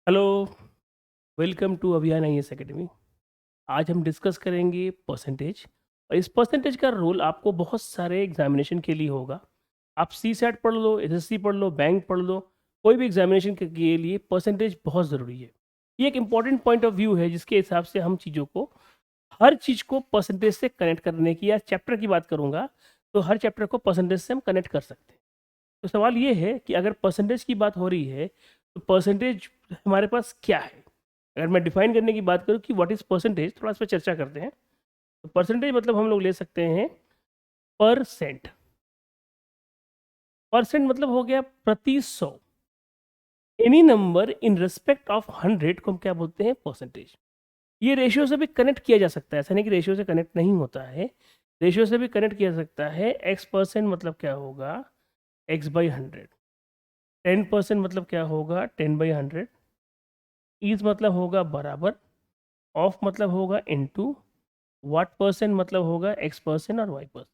Hello, welcome to अभियान IAS academy. आज हम डिस्कस करेंगे परसेंटेज। और इस परसेंटेज का रोल आपको बहुत सारे एग्जामिनेशन के लिए होगा। आप सी सेट पढ़ लो, एसएससी पढ़ लो, बैंक पढ़ लो, कोई भी एग्जामिनेशन के लिए परसेंटेज बहुत ज़रूरी है। ये एक इंपॉर्टेंट पॉइंट ऑफ व्यू है जिसके हिसाब से हम चीज़ों को, हर चीज़ को परसेंटेज से कनेक्ट करने की, या चैप्टर की बात करूँगा तो हर चैप्टर को परसेंटेज से हम कनेक्ट कर सकते हैं। तो सवाल ये है कि अगर परसेंटेज की बात हो रही है तो परसेंटेज हमारे पास क्या है। अगर मैं डिफाइन करने की बात करूँ कि व्हाट इज़ परसेंटेज, थोड़ा इस पर चर्चा करते हैं। तो परसेंटेज मतलब हम लोग ले सकते हैं परसेंट। परसेंट मतलब हो गया प्रति सौ। Any number in respect of 100 को हम क्या बोलते हैं, परसेंटेज। ये रेशियो से भी कनेक्ट किया जा सकता है, ऐसा नहीं कि रेशियो से कनेक्ट नहीं होता है। रेशियो से भी कनेक्ट किया जा सकता है। एक्स परसेंट मतलब क्या होगा, एक्स बाई 100। 10% मतलब क्या होगा, 10/100। इज मतलब होगा बराबर, ऑफ मतलब होगा इनटू, वाट परसेंट मतलब होगा एक्स परसेंट और वाई परसेंट।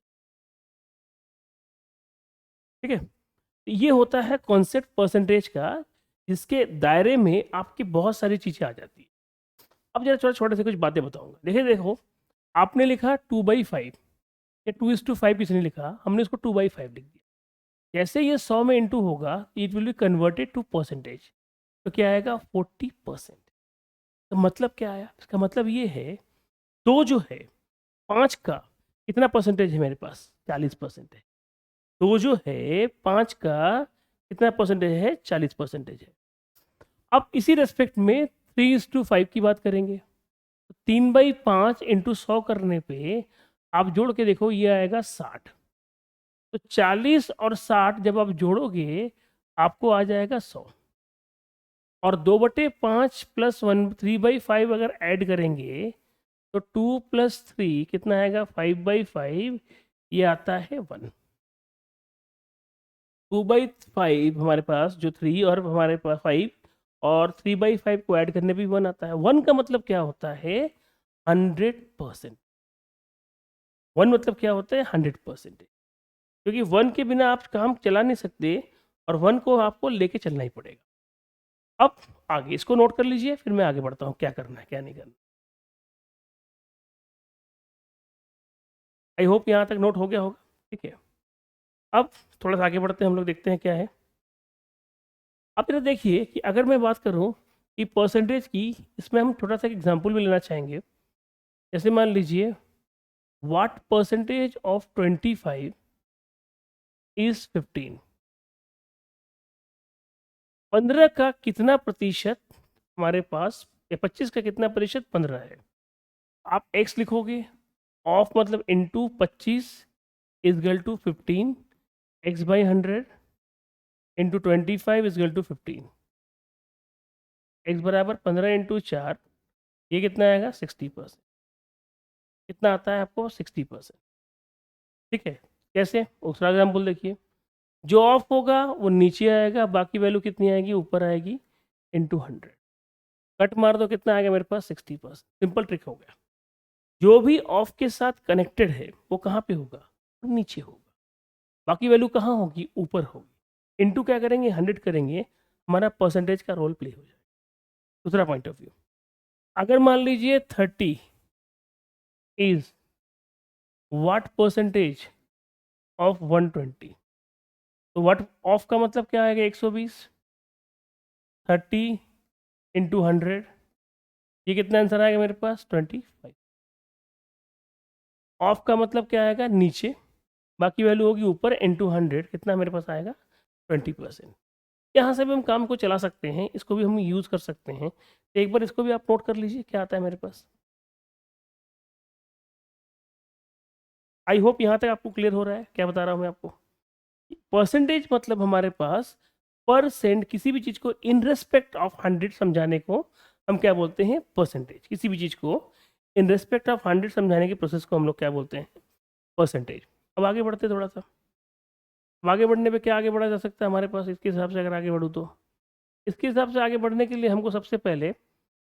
ठीक है। ये होता है कॉन्सेप्ट परसेंटेज का, जिसके दायरे में आपकी बहुत सारी चीजें आ जाती है। अब जरा छोटे छोटे से कुछ बातें बताऊंगा। देखिए, देखो, आपने लिखा 2/5 या 2:5 किसी ने लिखा, हमने इसको 2/5 लिख दिया। जैसे ये 100 में इंटू होगा, it will be converted to percentage. तो क्या आएगा, 40%। तो मतलब क्या आया, इसका मतलब ये है, दो जो है, पाँच का कितना परसेंटेज है मेरे पास, 40% है। दो जो है, पाँच का कितना परसेंटेज है, 40% है। अब इसी रेस्पेक्ट में 3:5 की बात करेंगे। 3/5 इंटू 100 करने पे आप जोड़ के देखो, ये आएगा 60। तो 40 और 60 जब आप जोड़ोगे, आपको आ जाएगा 100। और 2/5 प्लस 3/5 अगर ऐड करेंगे तो 2 + 3 कितना आएगा, 5/5। ये आता है 1। 2/5 हमारे पास जो 3 और हमारे पास 5, और 3/5 को ऐड करने पे भी 1 आता है। 1 का मतलब क्या होता है, 100%। 1 मतलब क्या होता है, 100%। क्योंकि 1 के बिना आप काम चला नहीं सकते, और 1 को आपको लेके चलना ही पड़ेगा। अब आगे इसको नोट कर लीजिए, फिर मैं आगे बढ़ता हूँ, क्या करना है क्या नहीं करना। आई होप यहाँ तक नोट हो गया होगा। ठीक है। अब थोड़ा सा आगे बढ़ते हैं, हम लोग देखते हैं क्या है। अब इधर देखिए कि अगर मैं बात करूं कि परसेंटेज की, इसमें हम थोड़ा सा एग्जांपल भी लेना चाहेंगे। जैसे मान लीजिए, व्हाट परसेंटेज ऑफ 25 इज 15। 15 का कितना प्रतिशत हमारे पास, या 25 का कितना प्रतिशत 15 है। आप एक्स लिखोगे, ऑफ मतलब into 25 is equal to 15, x by 100 into 25 is equal to 15। X बराबर 15 इंटू 4, ये कितना आएगा, 60%। कितना आता है आपको, 60%। ठीक है। कैसे, दूसरा एग्जाम्पल देखिए। जो ऑफ होगा वो नीचे आएगा, बाकी वैल्यू कितनी आएगी, ऊपर आएगी, इंटू 100। कट मार दो, कितना आएगा मेरे पास, 60%। सिंपल ट्रिक हो गया। जो भी ऑफ के साथ कनेक्टेड है वो कहाँ पे होगा, नीचे होगा। बाकी वैल्यू कहाँ होगी, ऊपर होगी। इंटू क्या करेंगे, 100 करेंगे, हमारा परसेंटेज का रोल प्ले हो जाएगा। दूसरा पॉइंट ऑफ व्यू, अगर मान लीजिए 30 इज व्हाट परसेंटेज ऑफ 120। तो व्हाट ऑफ का मतलब क्या आएगा, 120। 30 इंटू 100, ये कितना आंसर आएगा मेरे पास, 25। ऑफ का मतलब क्या आएगा, नीचे, बाकी वैल्यू होगी ऊपर, इंटू 100, कितना मेरे पास आएगा, 20%। यहाँ से भी हम काम को चला सकते हैं, इसको भी हम यूज़ कर सकते हैं। तो एक बार इसको भी आप नोट कर लीजिए, क्या आता है मेरे पास। आई होप यहाँ तक आपको क्लियर हो रहा है क्या बता रहा हूँ मैं आपको। परसेंटेज मतलब हमारे पास परसेंट, किसी भी चीज़ को इन रेस्पेक्ट ऑफ 100 समझाने को हम क्या बोलते हैं, परसेंटेज। किसी भी चीज़ को इन रेस्पेक्ट ऑफ 100 समझाने के प्रोसेस को हम लोग क्या बोलते हैं, परसेंटेज। अब आगे बढ़ते थोड़ा सा। अब आगे बढ़ने पे क्या आगे बढ़ा जा सकता है हमारे पास, इसके हिसाब से अगर आगे बढ़ूँ तो, इसके हिसाब से आगे बढ़ने के लिए हमको सबसे पहले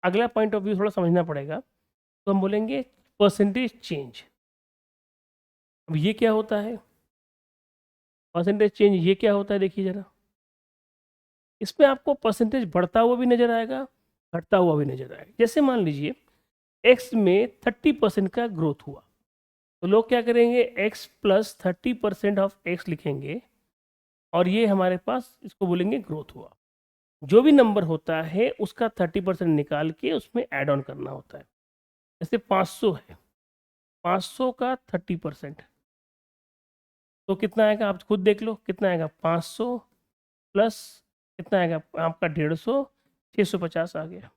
अगला पॉइंट ऑफ व्यू थोड़ा समझना पड़ेगा। तो हम बोलेंगे परसेंटेज चेंज। अब ये क्या होता है, परसेंटेज चेंज ये क्या होता है, देखिए जरा। इसमें आपको परसेंटेज बढ़ता हुआ भी नजर आएगा, घटता हुआ भी नजर आएगा। जैसे मान लीजिए x में 30% का ग्रोथ हुआ, तो लोग क्या करेंगे, x प्लस 30% ऑफ x लिखेंगे और ये हमारे पास इसको बोलेंगे ग्रोथ हुआ। जो भी नंबर होता है उसका 30% निकाल के उसमें ऐड ऑन करना होता है। जैसे 500 है, 500 का 30% तो कितना आएगा, आप खुद देख लो कितना आएगा, 500 प्लस कितना आएगा आपका 150, 650 आ गया।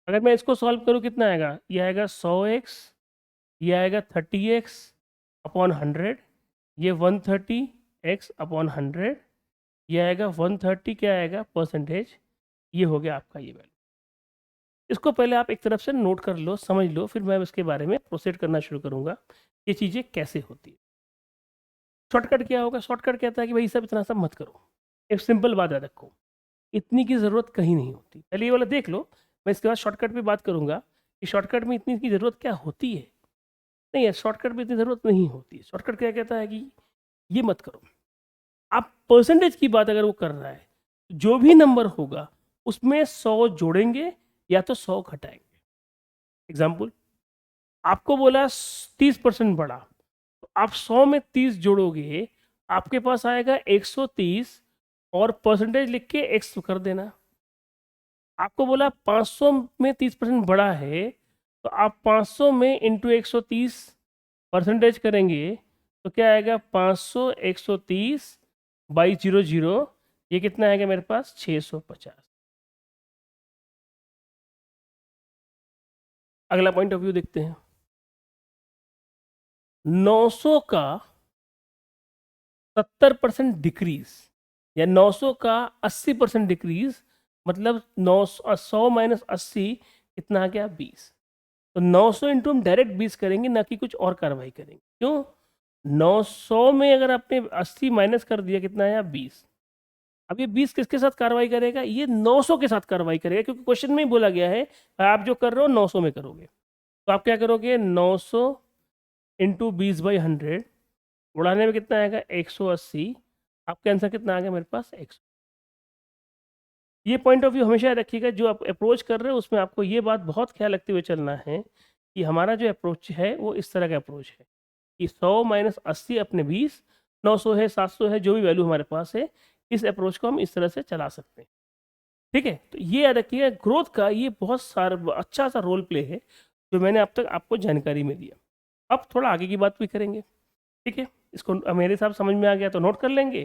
अगर मैं इसको सॉल्व करूँ कितना आएगा, ये आएगा 100x, ये आएगा 30x अपॉन 100, ये 130x अपॉन 100, ये आएगा 130, क्या आएगा परसेंटेज, ये हो गया आपका ये वैल्यू। इसको पहले आप एक तरफ से नोट कर लो, समझ लो, फिर मैं इसके बारे में प्रोसीड करना शुरू करूँगा ये चीज़ें कैसे होती है। शॉर्टकट क्या होगा, शॉर्टकट कहता है कि भाई सब इतना सब मत करो, एक सिंपल बात याद रखो, इतनी की ज़रूरत कहीं नहीं होती। पहले ये वाला देख लो, मैं इसके बाद शॉर्टकट पे बात करूँगा कि शॉर्टकट में इतनी की ज़रूरत क्या होती है। नहीं है, शॉर्टकट में इतनी ज़रूरत नहीं होती है। शॉर्टकट क्या कहता है कि ये मत करो। आप परसेंटेज की बात अगर वो कर रहा है, जो भी नंबर होगा उसमें 100 जोड़ेंगे या तो 100 घटाएंगे। एग्जाम्पल, आपको बोला 30% बढ़ा, तो आप 100 में 30 जोड़ोगे, आपके पास आएगा 130 और परसेंटेज लिख के x कर देना। आपको बोला 500 में 30% बढ़ा है, तो आप 500 में इंटू 130 परसेंटेज करेंगे, तो क्या आएगा 500 130 बाई 00, ये कितना आएगा मेरे पास 650। अगला पॉइंट ऑफ व्यू देखते हैं। 900 का 70% डिक्रीज या 900 का 80% डिक्रीज, मतलब 100 माइनस 80 कितना आ गया 20। तो 900 इंटू हम डायरेक्ट 20 करेंगे, ना कि कुछ और कार्रवाई करेंगे। क्यों, 900 में अगर आपने 80 माइनस कर दिया कितना आया 20। अब ये 20 किसके साथ कार्रवाई करेगा, ये 900 के साथ कार्रवाई करेगा, क्योंकि क्वेश्चन में ही बोला गया है आप जो कर रहे हो 900 में करोगे। तो आप क्या करोगे, 900 इंटू 20/100 उड़ाने में कितना आएगा 180। आपका आंसर कितना आ गया मेरे पास 100। ये पॉइंट ऑफ व्यू हमेशा रखिएगा, जो आप अप्रोच कर रहे हो उसमें आपको ये बात बहुत ख्याल रखते हुए चलना है कि हमारा जो अप्रोच है वो इस तरह का अप्रोच है कि 100 माइनस 80 अपने 20, 900 है 700 है, जो भी वैल्यू हमारे पास है, इस अप्रोच को हम इस तरह से चला सकते हैं। ठीक है, तो ये याद रखिएगा, ग्रोथ का ये बहुत सारा अच्छा सा रोल प्ले है जो मैंने अब तक आपको जानकारी में दिया। अब थोड़ा आगे की बात भी करेंगे। ठीक है, इसको मेरे हिसाब समझ में आ गया तो नोट कर लेंगे,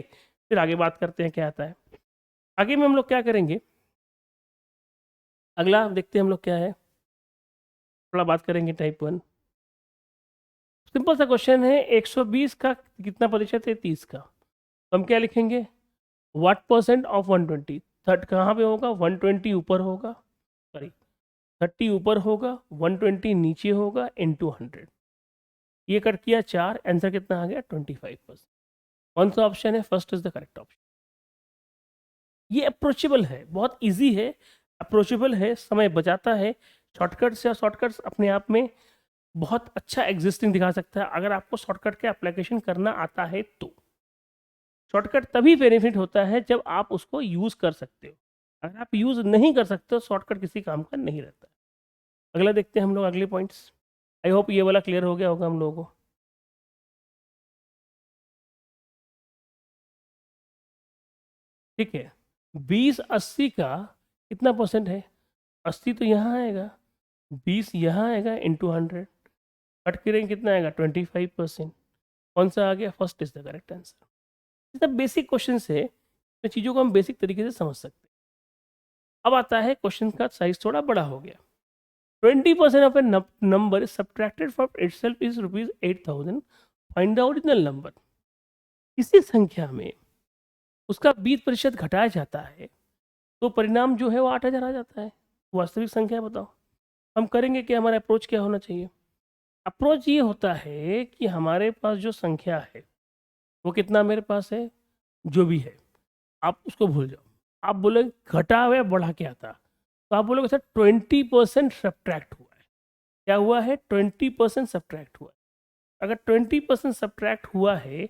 फिर आगे बात करते हैं क्या आता है। आगे में हम लोग क्या करेंगे, अगला देखते हैं हम लोग क्या है, थोड़ा बात करेंगे टाइप 1। सिंपल सा क्वेश्चन है, 120 का कितना प्रतिशत है 30 का, तो हम क्या लिखेंगे, व्हाट परसेंट ऑफ 120। थर्ड कहाँ पे होगा, 120 ऊपर होगा, सॉरी 30 ऊपर होगा, 120 नीचे होगा, इनटू 100। ये कट किया 4, आंसर कितना आ गया 25%। कौन सा ऑप्शन है, first is the correct option. ये अप्रोचेबल है, बहुत इजी है, अप्रोचेबल है, समय बचाता है। शॉर्टकट्स या शॉर्टकट्स अपने आप में बहुत अच्छा एग्जिस्टिंग दिखा सकता है अगर आपको शॉर्टकट के एप्लीकेशन करना आता है तो। शॉर्टकट तभी बेनिफिट होता है जब आप उसको यूज़ कर सकते हो, अगर आप यूज़ नहीं कर सकते हो शॉर्टकट किसी काम का नहीं रहता। अगला देखते हैं हम लोग, अगले पॉइंट्स। आई होप ये वाला क्लियर हो गया होगा हम लोगों को। ठीक है, 20/80 का कितना परसेंट है, 80 तो यहाँ आएगा, 20 यहाँ आएगा, इंटू 100 कट करेंगे कितना आएगा 25%। कौन सा आ गया, first is the correct answer. ये सब बेसिक क्वेश्चन है, तो चीज़ों को हम बेसिक तरीके से समझ सकते हैं। अब आता है क्वेश्चन का साइज थोड़ा बड़ा हो गया। 20% of a number subtracted from itself is ₹8,000, find the original number. किसी संख्या में उसका 20% घटाया जाता है तो परिणाम जो है वो 8,000 आ जाता है। वास्तविक संख्या बताओ। हम करेंगे कि हमारा अप्रोच क्या होना चाहिए। अप्रोच ये होता है कि हमारे पास जो संख्या है वो कितना मेरे पास है, जो भी है आप उसको भूल जाओ। आप बोले घटा हुआ बढ़ा क्या था, तो आप बोलोगे सर 20% सब्ट्रैक्ट हुआ है। क्या हुआ है, 20% सब्ट्रैक्ट हुआ है। अगर 20% सब्ट्रैक्ट हुआ है,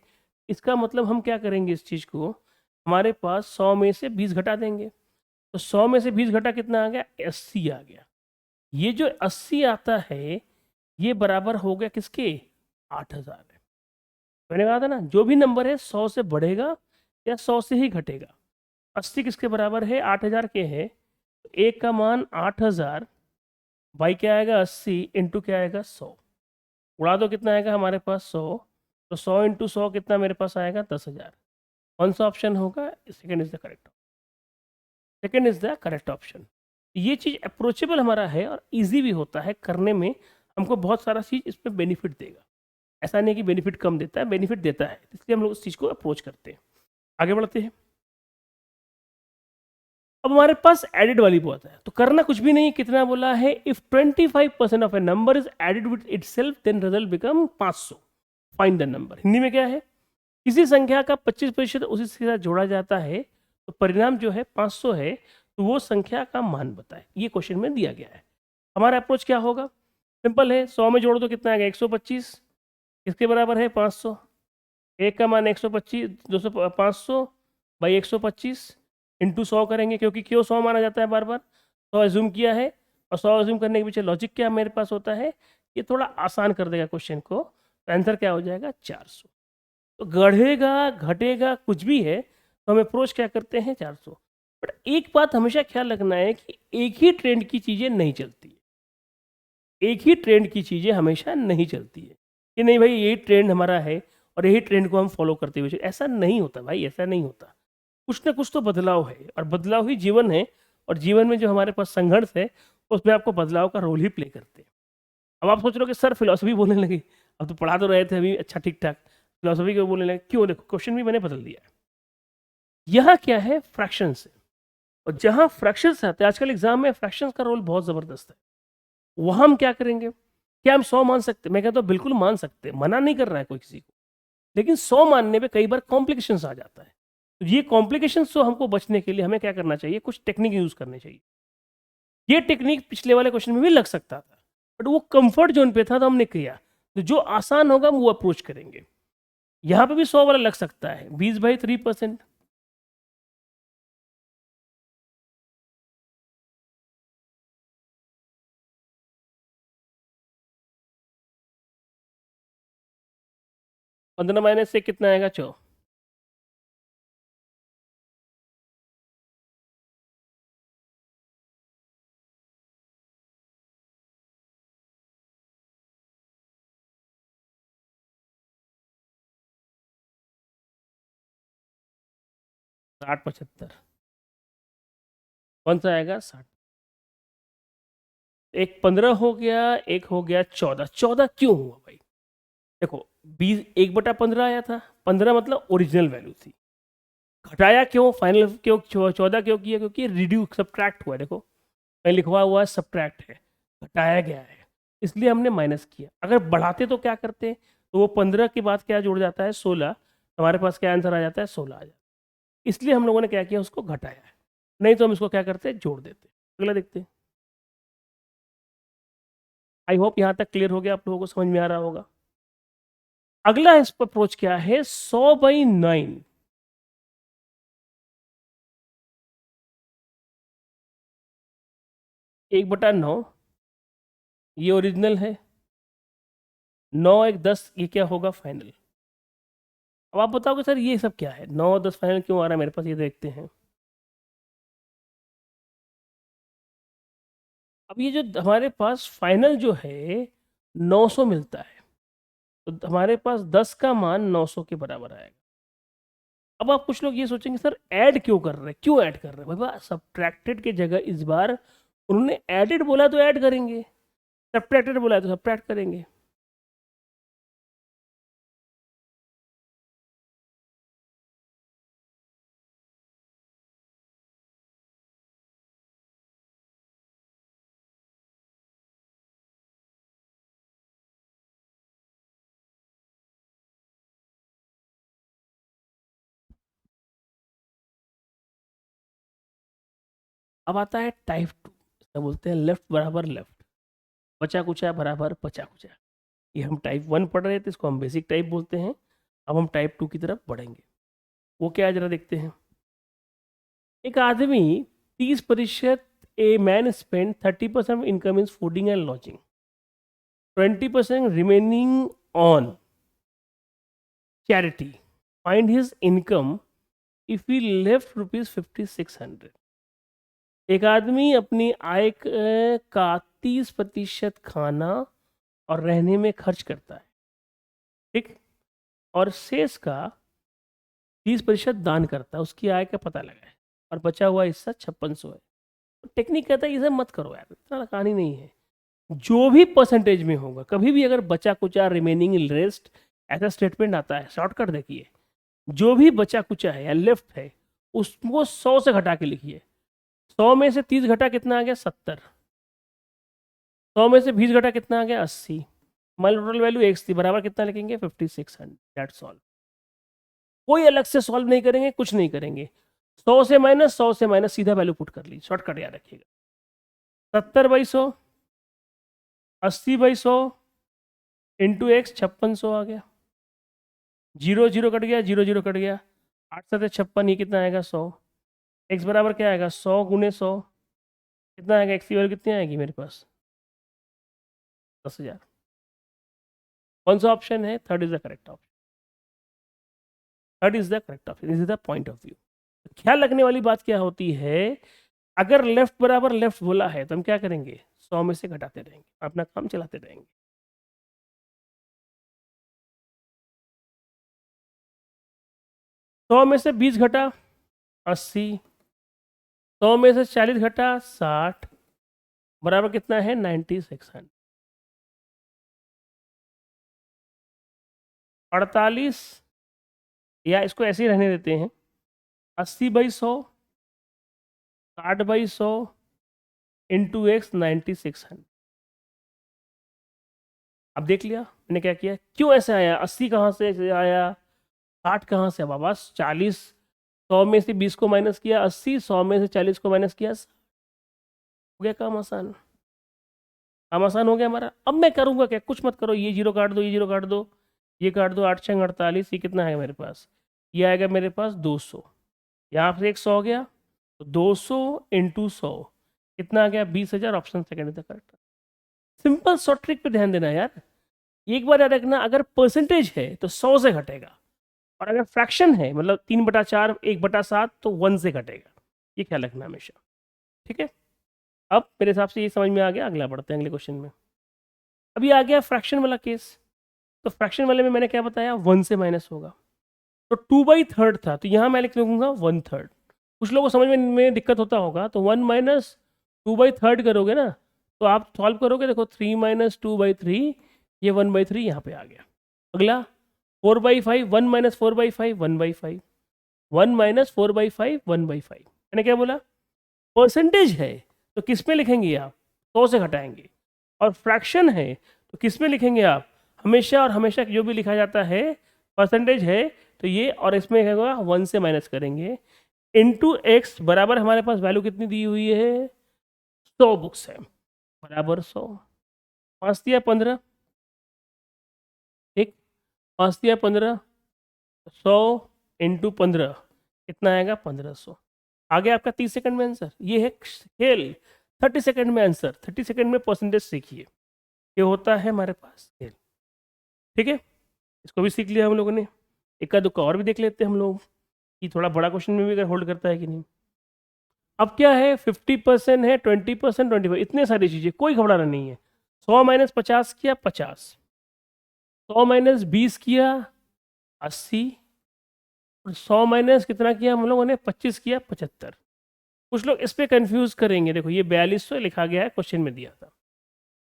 इसका मतलब हम क्या करेंगे, इस चीज़ को हमारे पास 100 में से 20 घटा देंगे, तो 100 में से 20 घटा कितना आ गया, 80 आ गया। ये जो 80 आता है ये बराबर हो गया किसके, 8000 है। मैंने कहा था ना जो भी नंबर है 100 से बढ़ेगा या 100 से ही घटेगा। 80 किसके बराबर है, 8000 के है। तो एक का मान 8000 बाई क्या आएगा 80 इंटू क्या आएगा 100, उड़ा दो कितना आएगा हमारे पास 100, तो 100 इंटू 100 कितना मेरे पास आएगा 10,000। कौन सा ऑप्शन होगा, second is the correct, second is the correct option. ये चीज़ अप्रोचेबल हमारा है और इजी भी होता है करने में, हमको बहुत सारा चीज़ इसमें बेनिफिट देगा। ऐसा नहीं कि बेनिफिट कम देता है, बेनिफिट देता है, इसलिए हम लोग उस चीज़ को अप्रोच करते हैं। आगे बढ़ते हैं। अब हमारे पास एडिड वाली बात है, तो करना कुछ भी नहीं, कितना बोला है, if 25% of a number is added with itself then result become 500, find the number. Hindi में क्या है, किसी संख्या का 25% उसी के साथ जोड़ा जाता है तो परिणाम जो है 500 है, तो वो संख्या का मान बताए, ये क्वेश्चन में दिया गया है। हमारा अप्रोच क्या होगा, सिंपल है, 100 में जोड़ दो कितना आएगा 125, किसके बराबर है 500, एक का मान 125, 200 500 बाई 125 इंटू 100 करेंगे, क्योंकि क्यों 100 माना जाता है बार बार, 100 एज्यूम किया है, और 100 एज्यूम करने के पीछे लॉजिक क्या मेरे पास होता है, ये थोड़ा आसान कर देगा क्वेश्चन को, तो आंसर क्या हो जाएगा 400। तो बढ़ेगा घटेगा कुछ भी है, तो हम अप्रोच क्या करते हैं 400। बट एक बात हमेशा ख्याल रखना है कि एक ही ट्रेंड की चीज़ें नहीं चलती है, एक ही ट्रेंड की चीज़ें हमेशा नहीं चलती है कि नहीं भाई यही ट्रेंड हमारा है और यही ट्रेंड को हम फॉलो करते हुए, ऐसा नहीं होता भाई, ऐसा नहीं होता। कुछ ना कुछ तो बदलाव है, और बदलाव ही जीवन है, और जीवन में जो हमारे पास संघर्ष है उसमें आपको बदलाव का रोल ही प्ले करते हैं। अब आप सोच रहे हो कि सर फिलोसफी बोलने लगी, अब तो पढ़ा तो रहे थे अभी अच्छा ठीक ठाक, फिलोसफी क्यों बोलने लगे, क्यों, देखो क्वेश्चन भी मैंने बदल दिया है। यहाँ क्या है, फ्रैक्शन है, और जहाँ फ्रैक्शंस आते हैं आजकल एग्जाम में, फ्रैक्शंस का रोल बहुत ज़बरदस्त है। वहाँ हम क्या करेंगे, क्या हम 100 मान सकते, मैं कहता हूँ बिल्कुल मान सकते हैं, मना नहीं कर रहा है कोई किसी को, लेकिन 100 मानने में कई बार कॉम्प्लिकेशंस आ जाता है। तो ये कॉम्प्लिकेशंस से हमको बचने के लिए हमें क्या करना चाहिए, कुछ टेक्निक यूज़ करनी चाहिए। ये टेक्निक पिछले वाले क्वेश्चन में भी लग सकता था, बट वो कंफर्ट जोन पे था तो हमने किया, तो जो आसान होगा हम वो अप्रोच करेंगे। यहाँ पे भी 100 वाला लग सकता है, 20/3%, पंद्रह माइनस से कितना आएगा 4, 60/75, कौन सा आएगा 60, एक 15 हो गया, एक हो गया 14, 14 क्यों हुआ भाई, देखो 20 1/15 आया था, 15 मतलब ओरिजिनल वैल्यू थी, घटाया क्यों, फाइनल क्यों 14 क्यों किया, क्योंकि रिड्यूस सब्ट्रैक्ट हुआ है, देखो कहीं लिखवा हुआ है सब्ट्रैक्ट है, घटाया गया है, इसलिए हमने माइनस किया। अगर बढ़ाते तो क्या करते, तो वो 15 के बाद क्या जुड़ जाता है 16, हमारे पास क्या आंसर आ जाता है 16 आ जाता है, इसलिए हम लोगों ने क्या किया, उसको घटाया है, नहीं तो हम इसको क्या करते जोड़ देते। अगला देखते हैं। आई होप यहाँ तक क्लियर हो गया, आप लोगों को समझ में आ रहा होगा। अगला इस पर अप्रोच क्या है, 100/9, 1/9, ये ओरिजिनल है, 9 1 10, ये क्या होगा फाइनल। अब आप बताओगे सर ये सब क्या है, 9 10 फाइनल क्यों आ रहा है मेरे पास, ये देखते हैं। अब ये जो हमारे पास फाइनल जो है 900 मिलता है, तो हमारे पास 10 का मान 900 के बराबर आएगा। अब आप कुछ लोग ये सोचेंगे सर ऐड क्यों कर रहे हैं, क्यों ऐड कर रहे हैं, भाई सब्ट्रैक्टेड की जगह इस बार उन्होंने एडिड बोला तो ऐड करेंगे, सब्ट्रैक्टेड बोला है तो सब्ट्रैक्ट करेंगे। अब आता है टाइप 2, इसका बोलते हैं लेफ्ट बराबर लेफ्ट, बचा कुचा बराबर बचा कुचा। ये हम टाइप 1 पढ़ रहे थे, इसको हम बेसिक टाइप बोलते हैं। अब हम टाइप 2 की तरफ बढ़ेंगे, वो क्या है जरा देखते हैं। एक आदमी 30%, a man spend 30% income is fooding and lodging, 20% remaining on charity, find his income if he left ₹5600। एक आदमी अपनी आय का 30% खाना और रहने में खर्च करता है, ठीक, और शेष का 30% दान करता है, उसकी आय का पता लगाए और बचा हुआ हिस्सा 5600 है। तो टेक्निक कहता है इसे मत करो यार, इतना कहानी नहीं है, जो भी परसेंटेज में होगा, कभी भी अगर बचा कुचा रिमेनिंग रेस्ट ऐसा स्टेटमेंट आता है, शॉर्टकट देखिए, जो भी बचा कुचा है या लेफ्ट है उसको 100 से घटा के लिखिए। 100 में से 30 घटा कितना आ गया? 70। 100 में से 20 घटा कितना आ गया? 80। हमारी टोटल वैल्यू x थी, बराबर कितना लिखेंगे? 5600। That's all. कोई अलग से सॉल्व नहीं करेंगे, कुछ नहीं करेंगे। 100 से माइनस, 100 से माइनस, सीधा वैल्यू पुट कर ली, शॉर्टकट याद रखिएगा। 70/100, 80/100 इंटू एक्स 5600 आ गया। 0 0 कट गया, 0 0 कट गया, 8 7 56, ये कितना आएगा? 100। एक्स बराबर क्या आएगा? 100 गुने 100, कितना आएगा? एक्स की वैल्यू कितनी आएगी मेरे पास? 10,000। कौन सा ऑप्शन है? Third is the correct option. Third is the correct option, this is the point of view. ख्याल रखने वाली बात क्या होती है, अगर लेफ्ट बराबर लेफ्ट बोला है तो हम क्या करेंगे? 100 में से घटाते रहेंगे, अपना काम चलाते रहेंगे। सौ में से 20 घटा 80, 100 में से 40 घटा 60, बराबर कितना है? 9600। 48, या इसको ऐसे ही रहने देते हैं, 80/100, 60/100 इंटू एक्स 9600। अब देख लिया मैंने क्या किया, क्यों ऐसे आया? 80 कहाँ से आया, 60 कहाँ से? बाबा 40, 100 में से 20 को माइनस किया 80, 100 में से 40 को माइनस किया, हो गया काम आसान। काम आसान हो गया हमारा। अब मैं करूँगा क्या? कुछ मत करो, ये जीरो काट दो, ये जीरो काट दो, ये काट दो, 8 6 48, ये कितना है मेरे पास? ये आएगा मेरे पास 200। यहाँ से एक 100 हो गया, तो 200 इंटू 100 कितना आ गया? 20,000। Option second is the correct. Simple short trick पे ध्यान देना यार। एक बार याद रखना, अगर परसेंटेज है तो 100 से घटेगा, और अगर फ्रैक्शन है मतलब 3/4 1/7 तो 1 से घटेगा। ये ख्याल रखना हमेशा, ठीक है। अब मेरे हिसाब से ये समझ में आ गया, अगला बढ़ते हैं अगले क्वेश्चन में। अभी आ गया फ्रैक्शन वाला केस। तो फ्रैक्शन वाले में मैंने क्या बताया? 1 से माइनस होगा, तो 2/3 था, तो यहाँ मैं लिख लूँगा 1/3। कुछ लोगों को समझ में दिक्कत होता होगा, तो 1 माइनस 2/3 करोगे ना, तो आप सॉल्व करोगे, देखो 3 माइनस 2/3, ये 1/3 यहाँ पे आ गया। अगला 4/5, 1 माइनस 4/5 1/5, 1 माइनस 4/5 1/5। मैंने क्या बोला? परसेंटेज है तो किस में लिखेंगे आप? 100 से घटाएंगे। और फ्रैक्शन है तो किस में लिखेंगे आप? हमेशा और हमेशा जो भी लिखा जाता है परसेंटेज है तो ये, और इसमें क्या होगा? 1 से माइनस करेंगे, इंटू एक्स बराबर हमारे पास वैल्यू कितनी दी हुई है? 100 बुक्स है, बराबर 100। 5 दिया 15, ठीक, 5 दिया 15, 100 इंटू 15 कितना आएगा? 1500। आ गया आपका 30 सेकंड में आंसर। ये है खेल। 30 सेकंड में आंसर, 30 सेकंड में परसेंटेज सीखिए, ये होता है हमारे पास खेल, ठीक है। इसको भी सीख लिया हम लोगों ने। इक्का दुक्का और भी देख लेते हैं हम लोग कि थोड़ा बड़ा क्वेश्चन में भी अगर होल्ड करता है कि नहीं। अब क्या है? 50% है, 20%, 25, इतने सारी चीज़ें, कोई घबराना नहीं है। 100 माइनस 50 किया 50, 100 माइनस 20 किया 80, 100 माइनस कितना किया हम लोगों ने? 25 किया 75। कुछ लोग इस पे कंफ्यूज करेंगे, देखो ये 4200 लिखा गया है, क्वेश्चन में दिया था।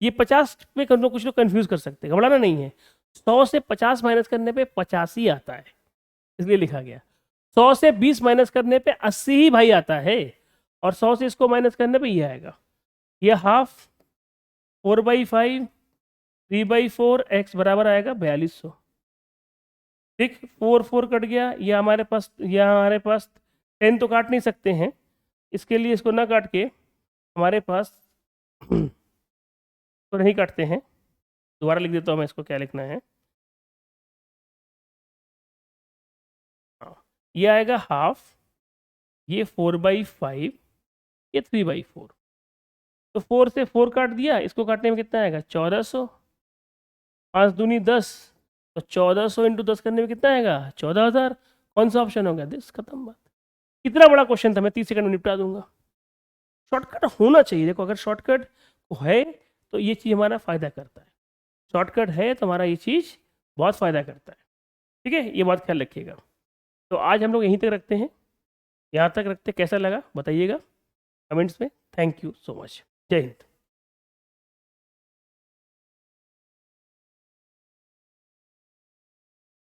ये 50 पे कुछ लोग कंफ्यूज कर सकते हैं, घबराना नहीं है। 100 से 50 माइनस करने पे 85 आता है, इसलिए लिखा गया। 100 से 20 माइनस करने पे 80 ही भाई आता है, और 100 से इसको माइनस करने पे ये आएगा। ये हाफ 4/5 3/4 एक्स बराबर आएगा 4200, ठीक। 4 4 कट गया, ये हमारे पास, यहाँ हमारे पास 10 तो काट नहीं सकते हैं, इसके लिए इसको ना काट के हमारे पास तो नहीं काटते हैं, दोबारा लिख देता हूँ मैं इसको, क्या लिखना है। हाँ, ये आएगा हाफ ये 4/5, ये 3/4। तो 4 से 4 काट दिया, इसको काटने में कितना आएगा 1400, 5 दूनी 10, तो 1400 इंटू 10 करने में कितना आएगा 14,000। कौन सा ऑप्शन हो गया दिस, खत्म बात। कितना बड़ा क्वेश्चन था, मैं 30 सेकंड में निपटा दूंगा। शॉर्टकट होना चाहिए, देखो अगर शॉर्टकट है तो ये चीज़ हमारा फ़ायदा करता है, शॉर्टकट है तो हमारा ये चीज़ बहुत फ़ायदा करता है। ठीक है, ये बात ख्याल रखिएगा। तो आज हम लोग यहीं तक रखते हैं, यहाँ तक रखते, कैसा लगा बताइएगा कमेंट्स में। थैंक यू सो मच, जय हिंद।